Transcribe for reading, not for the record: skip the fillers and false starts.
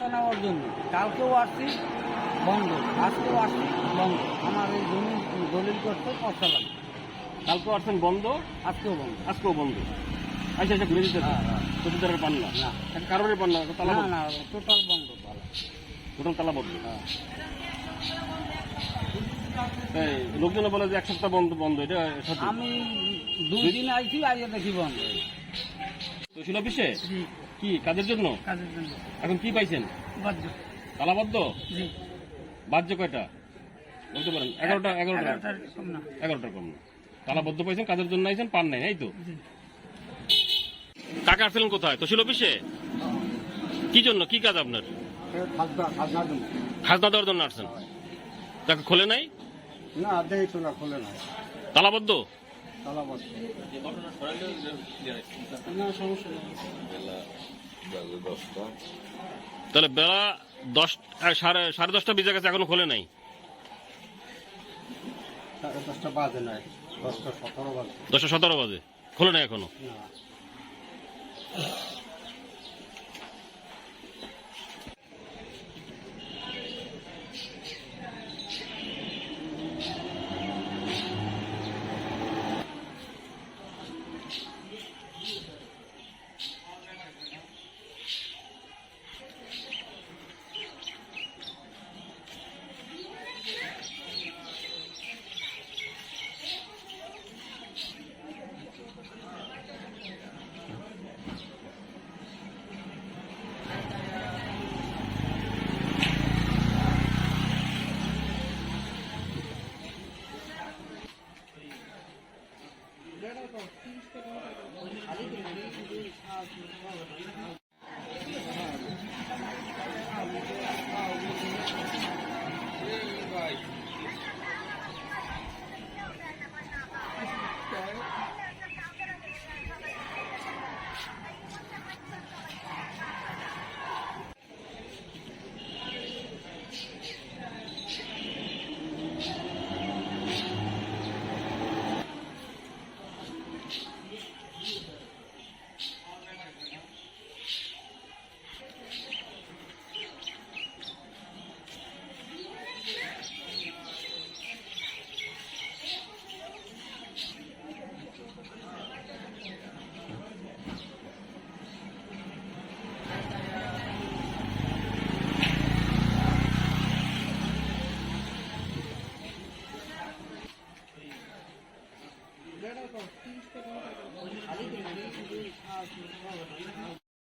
ব্যবস্থা নেওয়ার জন্য কালকেও আসছি বন্ধ, আজকেও আসছি বন্ধ। আমার এই জমি দলিল করতে পয়সা লাগে, কালকে আসছেন বন্ধ, আজকেও বন্ধ। আজকেও বন্ধ। আচ্ছা আচ্ছা, ঘুরে দিতে প্রতিদারের পান না, না কারণের পান না, তালা না না, টোটাল বন্ধ তালা। টোটাল তালা বন্ধ। এই লোকজন বলে যে এক সপ্তাহ বন্ধ বন্ধ, এটা সত্যি? আমি 2 দিন আইছি, আইয়া দেখি বন্ধ। তহসিল অফিসে জি, কি কাজের জন্য? কাজের জন্য এখন কি পাইছেন? বাধ্য। তালাবদ্ধ? জি, বাহ্য কয়টা বলতে পারেন? 11টা 11টার কম না। 11টার কম না। তালাবদ্ধ পাইছেন, কাজের জন্য আইছেন, পান নাই, এই তো। জি, টাকা আসছিলেন কোথায়? তহসিল অফিসে? কি জন্য, কি কাজ আপনার? খাজনা দেওয়ার জন্য আসছেন? টাকা খোলে নাই? না দেখি তো না, খোলে না, তালাবদ্ধ? তালাবদ্ধ। না সমস্যা নেই। তাহলে বেলা 10:30 বেজে গেছে, এখনো খোলে নাই? 10টা বাজে নাই, 10টা 17 বাজে। 10:17 বাজে, খোলে নাই এখনো? না।